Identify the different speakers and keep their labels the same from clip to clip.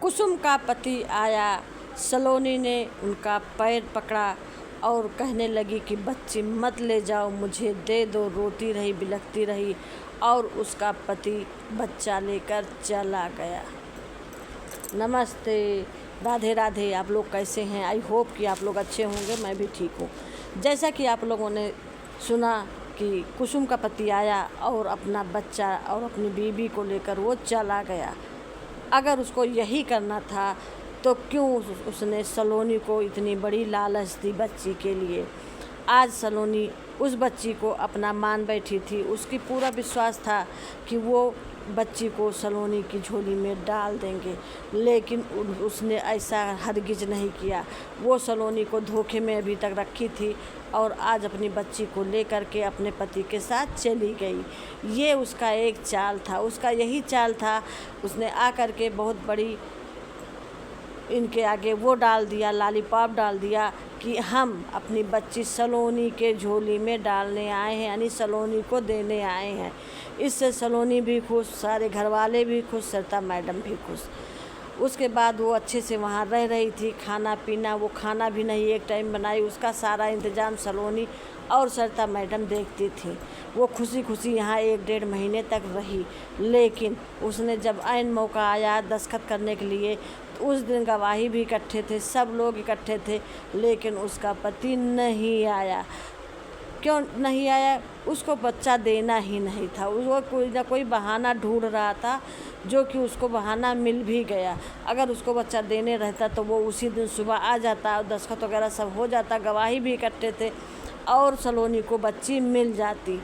Speaker 1: कुसुम का पति आया। सलोनी ने उनका पैर पकड़ा और कहने लगी कि बच्ची मत ले जाओ, मुझे दे दो। रोती रही, बिलखती रही और उसका पति बच्चा लेकर चला गया। नमस्ते, राधे राधे। आप लोग कैसे हैं? आई होप कि आप लोग अच्छे होंगे। मैं भी ठीक हूँ। जैसा कि आप लोगों ने सुना कि कुसुम का पति आया और अपना बच्चा और अपनी बीवी को लेकर वो चला गया। अगर उसको यही करना था तो क्यों उसने सलोनी को इतनी बड़ी लालच दी बच्ची के लिए। आज सलोनी उस बच्ची को अपना मान बैठी थी। उसकी पूरा विश्वास था कि वो बच्ची को सलोनी की झोली में डाल देंगे, लेकिन उसने ऐसा हरगिज नहीं किया। वो सलोनी को धोखे में अभी तक रखी थी और आज अपनी बच्ची को लेकर के अपने पति के साथ चली गई। ये उसका एक चाल था, उसका यही चाल था। उसने आकर के बहुत बड़ी इनके आगे वो डाल दिया, लॉलीपॉप डाल दिया कि हम अपनी बच्ची सलोनी के झोली में डालने आए हैं, यानी सलोनी को देने आए हैं। इससे सलोनी भी खुश, सारे घर वाले भी खुश, सरिता मैडम भी खुश। उसके बाद वो अच्छे से वहाँ रह रही थी। खाना पीना, वो खाना भी नहीं एक टाइम बनाई, उसका सारा इंतज़ाम सलोनी और सरिता मैडम देखती थी। वो खुशी खुशी यहाँ 1-1.5 महीने तक रही, लेकिन उसने जब ऐन मौका आया दस्तखत करने के लिए, तो उस दिन गवाही भी इकट्ठे थे, सब लोग इकट्ठे थे, लेकिन उसका पति नहीं आया। क्यों नहीं आया? उसको बच्चा देना ही नहीं था। वो कोई ना कोई बहाना ढूंढ रहा था, जो कि उसको बहाना मिल भी गया। अगर उसको बच्चा देने रहता तो वो उसी दिन सुबह आ जाता और दस्तखत वगैरह सब हो जाता, गवाही भी इकट्ठे थे और सलोनी को बच्ची मिल जाती।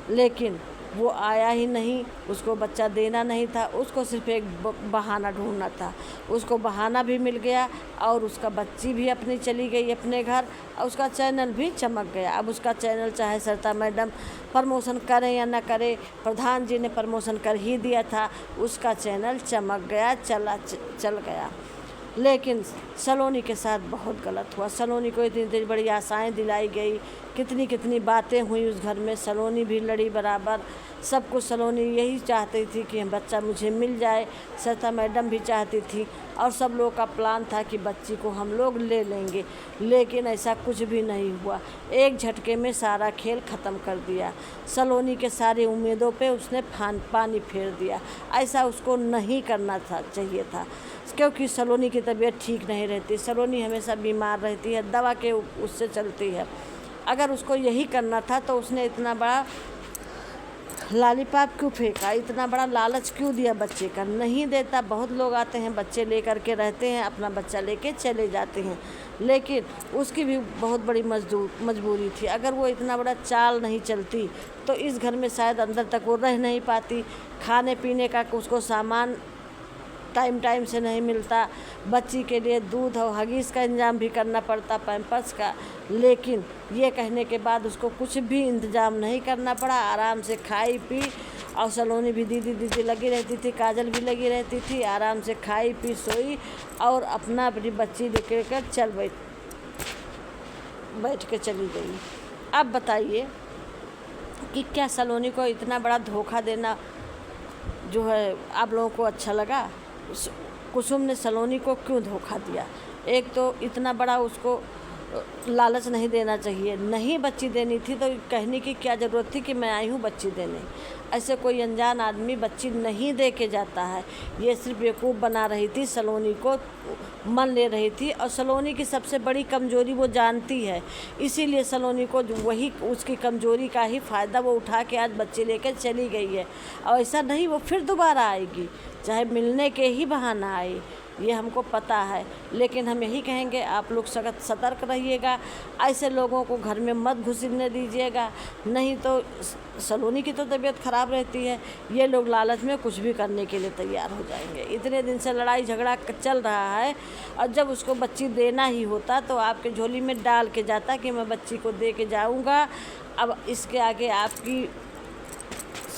Speaker 1: लेकिन वो आया ही नहीं, उसको बच्चा देना नहीं था, उसको सिर्फ एक बहाना ढूंढना था। उसको बहाना भी मिल गया और उसका बच्ची भी अपनी चली गई अपने घर और उसका चैनल भी चमक गया। अब उसका चैनल चाहे सरिता मैडम प्रमोशन करें या ना करें, प्रधान जी ने प्रमोशन कर ही दिया था, उसका चैनल चमक गया, चल गया। लेकिन सलोनी के साथ बहुत गलत हुआ। सलोनी को इतनी बड़ी आशाएं दिलाई गई, कितनी कितनी बातें हुई उस घर में। सलोनी भी लड़ी बराबर, सब कुछ सलोनी यही चाहती थी कि बच्चा मुझे मिल जाए। सरिता मैडम भी चाहती थी और सब लोग का प्लान था कि बच्ची को हम लोग ले लेंगे, लेकिन ऐसा कुछ भी नहीं हुआ। एक झटके में सारा खेल ख़त्म कर दिया। सलोनी के सारे उम्मीदों पे उसने पानी फेर दिया। ऐसा उसको नहीं करना चाहिए था, क्योंकि सलोनी की तबीयत ठीक नहीं रहती। सलोनी हमेशा बीमार रहती है, दवा के उससे चलती है। अगर उसको यही करना था तो उसने इतना बड़ा लॉलीपॉप क्यों फेंका, इतना बड़ा लालच क्यों दिया बच्चे का? नहीं देता। बहुत लोग आते हैं, बच्चे ले करके रहते हैं, अपना बच्चा लेके चले जाते हैं, लेकिन उसकी भी बहुत बड़ी मजबूरी थी। अगर वो इतना बड़ा चाल नहीं चलती तो इस घर में शायद अंदर तक वो रह नहीं पाती। खाने पीने का उसको सामान टाइम से नहीं मिलता, बच्ची के लिए दूध और हगीज़ का इंतज़ाम भी करना पड़ता, पैम्पर्स का। लेकिन ये कहने के बाद उसको कुछ भी इंतज़ाम नहीं करना पड़ा, आराम से खाई पी। और सलोनी भी दीदी लगी रहती थी, काजल भी लगी रहती थी, आराम से खाई पी सोई और अपनी बच्ची लेकर बैठ के चली गई। अब बताइए कि क्या सलोनी को इतना बड़ा धोखा देना जो है आप लोगों को अच्छा लगा? कुसुम ने सलोनी को क्यों धोखा दिया? एक तो इतना बड़ा उसको लालच नहीं देना चाहिए। नहीं बच्ची देनी थी तो कहने की क्या ज़रूरत थी कि मैं आई हूँ बच्ची देने। ऐसे कोई अनजान आदमी बच्ची नहीं दे के जाता है। ये सिर्फ बेवकूफ़ बना रही थी, सलोनी को मन ले रही थी और सलोनी की सबसे बड़ी कमज़ोरी वो जानती है, इसीलिए सलोनी को वही उसकी कमज़ोरी का ही फ़ायदा वो उठा के आज बच्चे लेकर चली गई है। और ऐसा नहीं वो फिर दोबारा आएगी, चाहे मिलने के ही बहाना आए, ये हमको पता है। लेकिन हम यही कहेंगे, आप लोग सतर्क रहिएगा, ऐसे लोगों को घर में मत घुसने दीजिएगा, नहीं तो सलोनी की तो तबीयत ख़राब रहती है, ये लोग लालच में कुछ भी करने के लिए तैयार हो जाएंगे। इतने दिन से लड़ाई झगड़ा चल रहा है और जब उसको बच्ची देना ही होता तो आपके झोली में डाल के जाता कि मैं बच्ची को दे के जाऊँगा। अब इसके आगे आपकी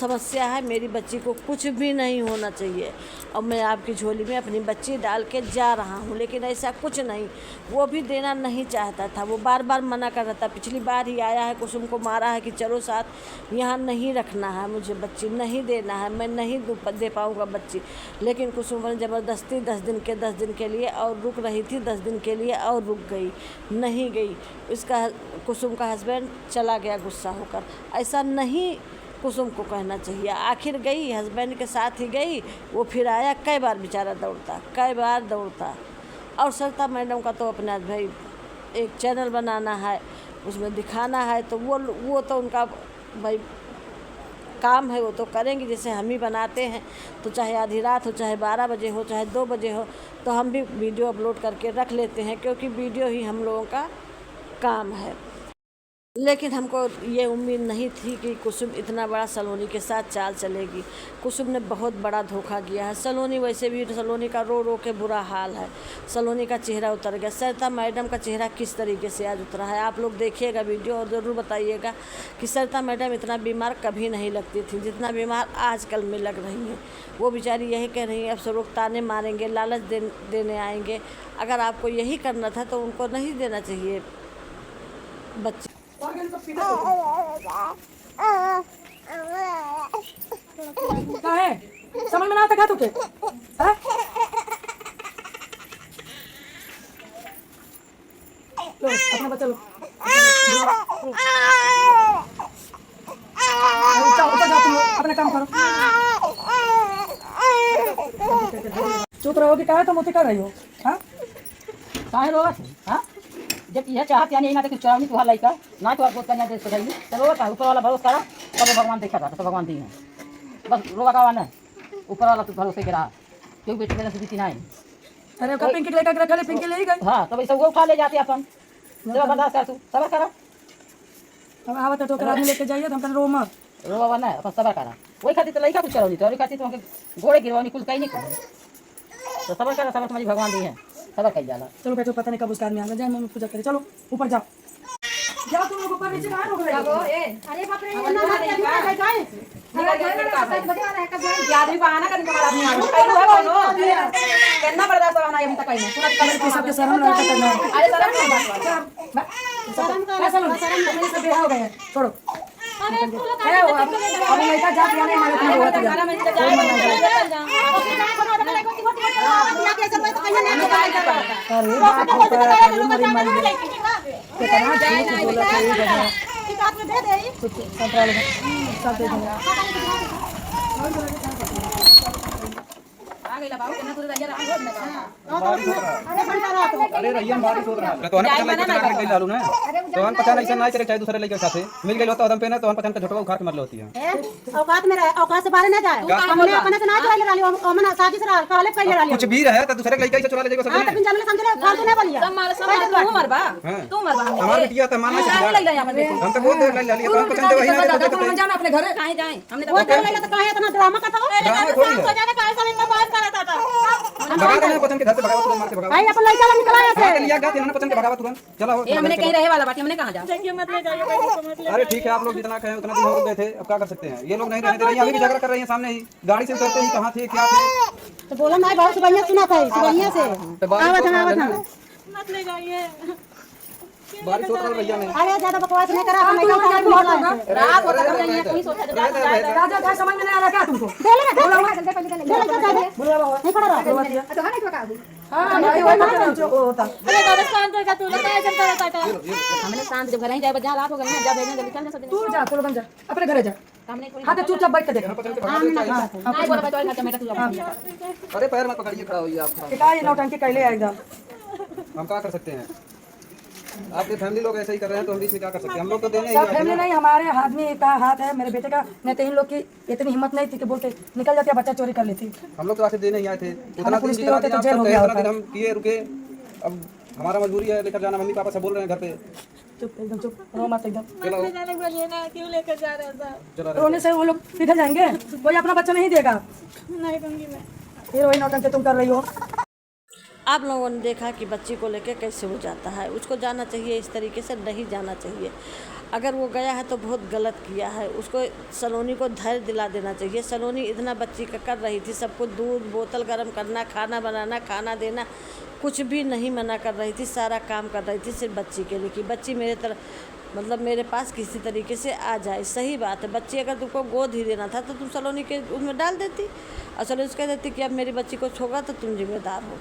Speaker 1: समस्या है, मेरी बच्ची को कुछ भी नहीं होना चाहिए और मैं आपकी झोली में अपनी बच्ची डाल के जा रहा हूँ। लेकिन ऐसा कुछ नहीं, वो भी देना नहीं चाहता था, वो बार बार मना कर रहा था। पिछली बार ही आया है, कुसुम को मारा है कि चलो साथ, यहाँ नहीं रखना है, मुझे बच्ची नहीं देना है, मैं नहीं दे पाऊँगा बच्ची। लेकिन कुसुम ने ज़बरदस्ती 10 दिन के लिए और रुक रही थी, 10 दिन के लिए और रुक गई, नहीं गई। इसका कुसुम का हस्बैंड चला गया गुस्सा होकर। ऐसा नहीं कुसुम को कहना चाहिए। आखिर गई, हस्बैंड के साथ ही गई, वो फिर आया, कई बार बेचारा दौड़ता, कई बार दौड़ता। और सरिता मैडम का तो अपना भाई एक चैनल बनाना है, उसमें दिखाना है, तो वो तो उनका भाई काम है, वो तो करेंगी। जैसे हम ही बनाते हैं तो चाहे आधी रात हो, चाहे 12 बजे हो, चाहे 2 बजे हो, तो हम भी वीडियो अपलोड करके रख लेते हैं, क्योंकि वीडियो ही हम लोगों का काम है। लेकिन हमको ये उम्मीद नहीं थी कि कुसुम इतना बड़ा सलोनी के साथ चाल चलेगी। कुसुम ने बहुत बड़ा धोखा किया है। सलोनी वैसे भी, सलोनी का रो रो के बुरा हाल है, सलोनी का चेहरा उतर गया। सरिता मैडम का चेहरा किस तरीके से आज उतरा है, आप लोग देखिएगा वीडियो और ज़रूर बताइएगा कि सरिता मैडम इतना बीमार कभी नहीं लगती थी जितना बीमार आजकल में लग रही हैं। वो बेचारी यही कह रही हैं, अब सब लोग ताने मारेंगे, लालच देने आएंगे। अगर आपको यही करना था तो उनको नहीं देना चाहिए बच्चे।
Speaker 2: क्या है समझ में ना आता क्या तुझे? लो अपना बच्चा लो, जाओ तुम अपना काम करो। चुप रहोगे क्या है, तुम कर रही हो?
Speaker 3: काहे रोवा छे? हां जब यह चाहत यानी ना कि चुरावनी तुहार लइका ना तुहार बहुत कन्या दे सदाई चलो का ऊपर वाला भरोसा करा, तब भगवान देखा था, तो भगवान दी है। बस रोवा का ना ऊपर वाला तू भरोसे के रहा, क्यों बेटी मेरा सुधी नहीं।
Speaker 2: अरे का पिंकी लेकर रख ले, पिंकी ले ही गई।
Speaker 3: हां तब सब वो उठा ले जाते अपन, जब बर्दाश्त कर तू सबर करा।
Speaker 2: अब आवत तो करा लेके जाइए, हम रो मत,
Speaker 3: रोवा ना अपन सबर करा। वही खातिर तो लइका कुछ चलावनी, तोरी खातिर तो घोड़े गिरवानी कुल कहीं नहीं कर, तो सबर करा, सबर तुम्हारी भगवान दी है, सबर कर जाला।
Speaker 2: चलो बैठो, पता नहीं कब उसका आदमी आएगा, जाए मम्मी पूजा करे। चलो ऊपर जाओ, जाओ तुम लोग ऊपर, नीचे कहां हो गए?
Speaker 4: अरे बाप रे, ये ना जाए
Speaker 3: आदमी बहाना करने वाला आदमी है, कइलो है कोनो कितना बर्दाश्त करना है, हम तक कइलो पूरा कलर
Speaker 2: सबके शर्म लगता करना है।
Speaker 3: अरे शर्म
Speaker 2: शर्म सब बेहा हो गए, छोड़ो। अभी लड़का जा पिया नहीं मालूम नहीं हुआ था। अरे बात होता है, हमारी मारी कितना झूठ बोला था ये जगह, सब दे दूंगा।
Speaker 5: अरे रैयन बारिश हो रहा है, तो हन पता नहीं कितना कई लालू ना, तो हन पता नहीं ऐसा चाहे दूसरे लड़के के साथ मिल गई होता आदम पे ना, तो हन पता नहीं झटका उखाड़ के मर होती है।
Speaker 4: औकात में रहे, औकात से बाहर ना जाए। हमने अपने से ना चुरा ले रही, हमने साजिश रहा, काले पे ले रही।
Speaker 5: कुछ भी रहे तो दूसरे लड़के से चुरा ले जाएगा सब।
Speaker 4: हां तो बिन जानले समझले फालतू नहीं बोलिए।
Speaker 3: तू मरबा
Speaker 5: हमारा बिटिया तो मानना चाहिए, हम तो बोल दे ले लिया, तो पसंद है वही ना,
Speaker 3: हम जाना अपने घर काहे जाए, हमने
Speaker 4: वो चल ले तो काहे इतना ड्रामा करता हो?
Speaker 5: हो
Speaker 4: जाने काहे सब इतना बात करता था।
Speaker 5: भगा देना पसंद के घर से भगावा, तुरंत मार के भगावा।
Speaker 4: भाई अपन लड़का निकला
Speaker 5: हां
Speaker 4: ऐसे
Speaker 5: लिया गया तेना पसंद के भगावा तुरंत, चलो
Speaker 3: ये हमने कहीं रहे वाला बाटी, हमने कहां जा।
Speaker 5: अरे ठीक है, आप लोग जितना कहें उतना दिन हो गए थे, अब क्या कर सकते हैं, ये लोग नहीं रहने दे रहे हैं, अभी भी झगड़ा कर रही हैं सामने ही, गाड़ी से उतरते ही कहां थे क्या थे,
Speaker 4: तो बोला मैं बहुत सुबह सुना था, सुबह से आवत ना
Speaker 2: मत ले जाइए,
Speaker 5: बारिश होता है भैया नहीं।
Speaker 4: अरे ज्यादा बकवास नहीं करा, मैं क्या बोला
Speaker 3: रात होता है कोई सोचा
Speaker 2: राजा का समझ में नहीं आ रहा क्या तुमको?
Speaker 4: बोले ना बोला जल्दी पहले नहीं पड़ा रहा तो हां नहीं तो का
Speaker 2: हां भाई वो ना जो होता।
Speaker 4: अरे बाबा शांत हो जा, तू बताए चलता रहता था।
Speaker 3: हमने शांत जब घर ही जाए बजा रात हो गई ना, जा भेजना जल्दी चल सब
Speaker 2: तू जा, तू लोग जा अपने घरे जा।
Speaker 3: हमने कोई
Speaker 2: हां तो चुपचाप बैठ के देख।
Speaker 3: नहीं बोला बचा ना मेरा तू
Speaker 5: अरे पैर मत पकड़िए, खड़ा होइए आप,
Speaker 2: क्या ये नौटंकी कैले आएगा?
Speaker 5: हम क्या कर सकते हैं, आपके फैमिली लोग ऐसे ही कर रहे हैं, तो हम बीच में क्या कर सकते हैं, हम लोग तो देने ही
Speaker 2: सब फैमिली नहीं, हमारे आदमी का हाथ है, मेरे बेटे का, नहीं तो इन लोग की इतनी हिम्मत नहीं थी कि बोलते निकल जाते बच्चा चोरी कर लेती।
Speaker 5: हम लोग तो आखिर देने ही आए थे, उतना
Speaker 2: पुलिस
Speaker 5: दिन
Speaker 2: के होते तो जेल हो गया होता।
Speaker 5: हम किए रुके, अब हमारा मजबूरी है लेकर जाना, मम्मी पापा से बोल रहे हैं घर पे।
Speaker 2: चुप एकदम चुप, रो मत एकदम।
Speaker 5: चलो
Speaker 4: क्यों लेकर जा रहा था?
Speaker 5: चलो
Speaker 2: रोने से वो लोग पिघल जाएंगे, कोई अपना बच्चा नहीं देगा।
Speaker 4: नहीं दूंगी मैं।
Speaker 2: फिर वही नौटंकी तुम कर रही हो।
Speaker 1: आप लोगों ने देखा कि बच्ची को लेकर कैसे वो जाता है, उसको जाना चाहिए, इस तरीके से नहीं जाना चाहिए। अगर वो गया है तो बहुत गलत किया है, उसको सलोनी को धैर्य दिला देना चाहिए। सलोनी इतना बच्ची का कर रही थी, सबको दूध बोतल गर्म करना, खाना बनाना, खाना देना, कुछ भी नहीं मना कर रही थी, सारा काम कर रही थी सिर्फ बच्ची के लिए कि बच्ची मेरे तरफ मतलब मेरे पास किसी तरीके से आ जाए। सही बात है, बच्ची अगर तुमको गोद ही देना था तो तुम सलोनी के उसमें डाल देती और सलोनी कह देती कि अब मेरी बच्ची को छोड़ा तो तुम जिम्मेदार हो।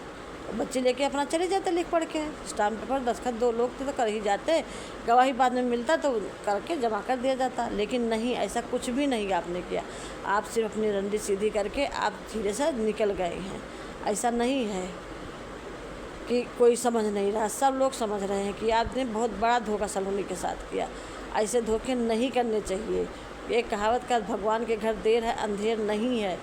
Speaker 1: बच्चे लेके अपना चले जाते लिख पढ़ के, स्टाम्प पेपर दस्तखत 2 लोग थे तो कर ही जाते, गवाही बाद में मिलता तो करके जमा कर दिया जाता। लेकिन नहीं, ऐसा कुछ भी नहीं आपने किया। आप सिर्फ अपनी रंडी सीधी करके आप धीरे से निकल गए हैं। ऐसा नहीं है कि कोई समझ नहीं रहा, सब लोग समझ रहे हैं कि आपने बहुत बड़ा धोखा सलोनी के साथ किया। ऐसे धोखे नहीं करने चाहिए। एक कहावत का भगवान के घर देर है अंधेर नहीं है,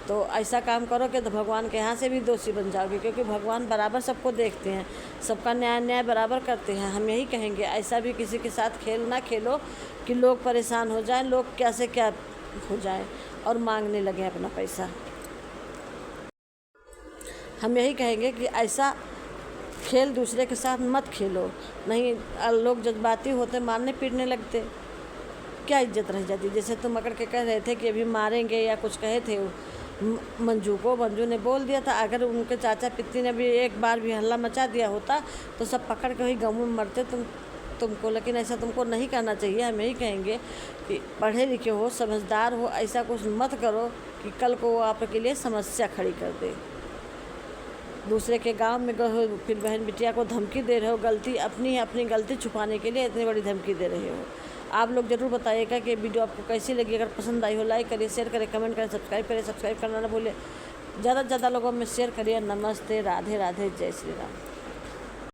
Speaker 1: तो ऐसा काम करोगे तो भगवान के यहाँ से भी दोषी बन जाओगे, क्योंकि भगवान बराबर सबको देखते हैं, सबका न्याय बराबर करते हैं। हम यही कहेंगे ऐसा भी किसी के साथ खेल ना खेलो कि लोग परेशान हो जाएं, लोग कैसे क्या हो जाएं और मांगने लगे अपना पैसा। हम यही कहेंगे कि ऐसा खेल दूसरे के साथ मत खेलो, नहीं लोग जज्बाती होते, मारने पीटने लगते, क्या इज्जत रह जाती। जैसे तुम अकड़ के कह रहे थे कि अभी मारेंगे या कुछ कहे थे मंजू को, मंजू ने बोल दिया था, अगर उनके चाचा पित्ती ने भी एक बार भी हल्ला मचा दिया होता तो सब पकड़ के वही गाँव में मरते तुमको। लेकिन ऐसा तुमको नहीं करना चाहिए। हम यही कहेंगे कि पढ़े लिखे हो, समझदार हो, ऐसा कुछ मत करो कि कल को वो आपके लिए समस्या खड़ी कर दे। दूसरे के गांव में गए हो, फिर बहन बिटिया को धमकी दे रहे हो, गलती अपनी है, अपनी गलती छुपाने के लिए इतनी बड़ी धमकी दे रहे हो। आप लोग ज़रूर बताइएगा कि वीडियो आपको कैसी लगी। अगर पसंद आई हो लाइक करिए, शेयर करें, कमेंट करें, सब्सक्राइब करें। सब्सक्राइब करना ना भूलिए, ज़्यादा से ज़्यादा लोगों में शेयर करिए। नमस्ते, राधे राधे, जय श्री राम।